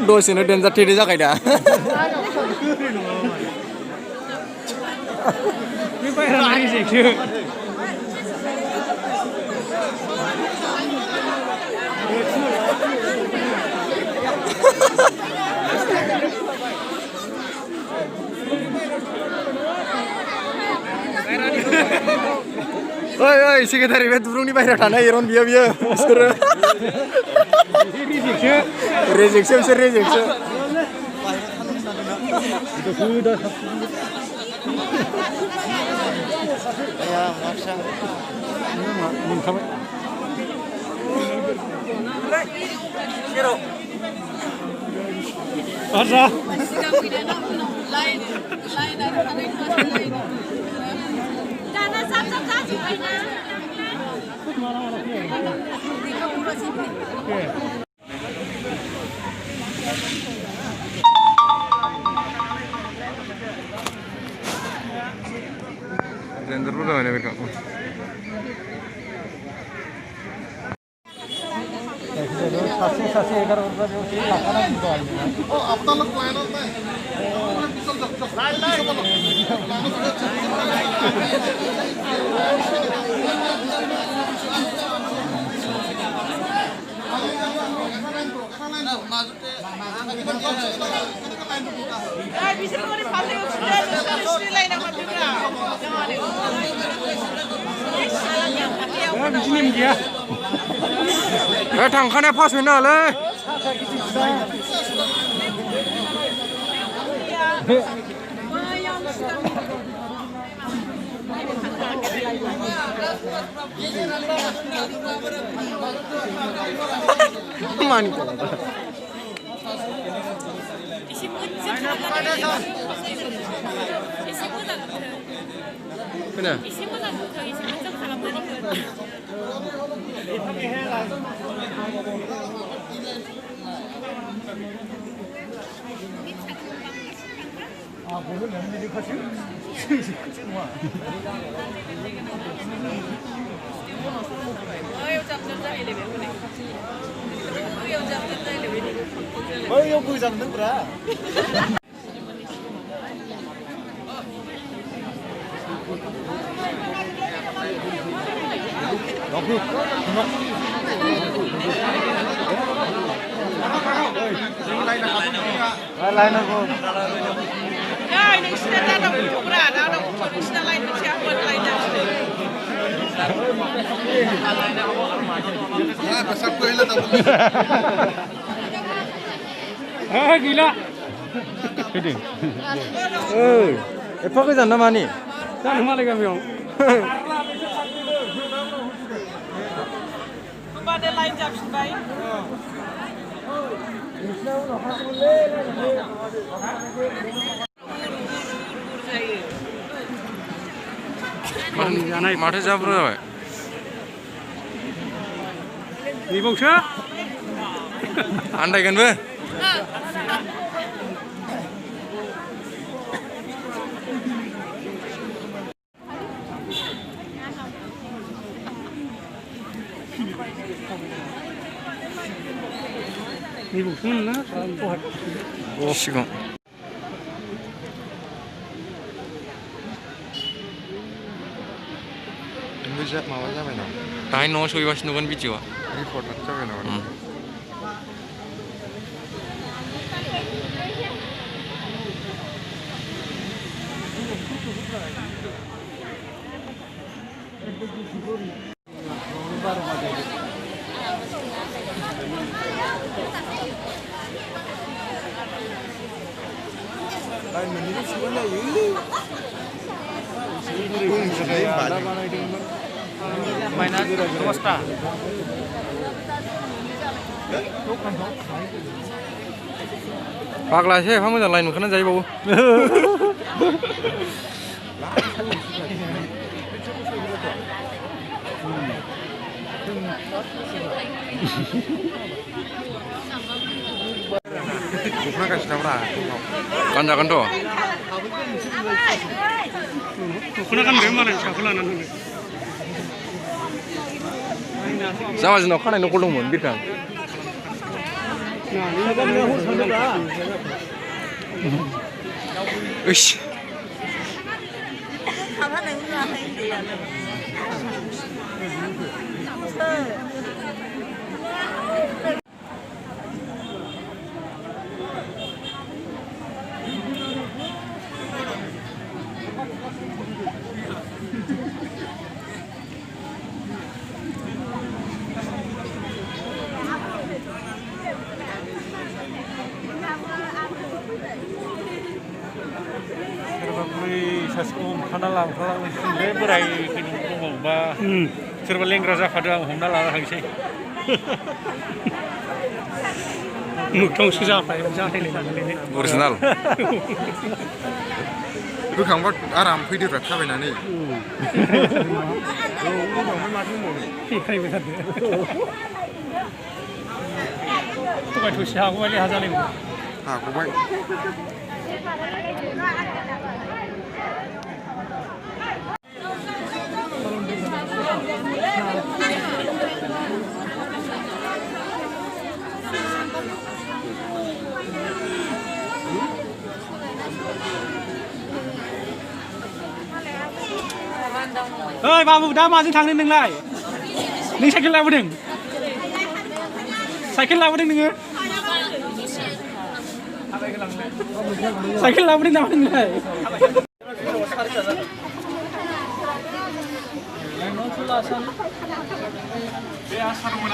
दसेनो डेन्जार थेरे जाखायो दा ओइ सेक्रेटारि बे दुरुंनि बाहेरायाव थानाय एरन बियो बिसोरो रेजेक्टसो बिसोर रेजेक्टसो Gender lu gimana mereka? Oh, apa lo klien apa? थांखानाय पास होनो नालाय मानि gila. Epa goजान ना मानि? जानो मालाय गामियाव। होमबा दे लाइन जाफिनबाय। माथो जाब्र जाबाय नेबावसो आन्दायगोनबो सिगां माबा जाबाय नामा दाहाय न'आव सहैबासिनो नुगोन भिडिअ'आ रिपर्टार जाबाय नामा फाग्लासो एफा मोजां लाइन मोनखानानै जाहैबावो गानजागोनथ' दख'ना गानबाय मालाय फिसाखौ लानानै जामाजिनाव खानाय नखल दंमोन बिरखां ओइस सासेखौ हमथाना लांखालांसै बे बोराय दंबावोबा सोरबा लेंग्रा जाफादो आं हमना लाना थांसै मोगथांसो जाथायलायनानै अरिजिनाल बोखांबा आराम फैदोब्रा थाबायनानै फैबाय थादो थगाय थसि हागौबाय लेहा जालायमोन हागौबाय ओइ बाबु दा माजों थांनो नोंलाय नों साइकेल लाबोदों नोङो साइकेल लाबोदों नामा नोंलाय बे आसारमोन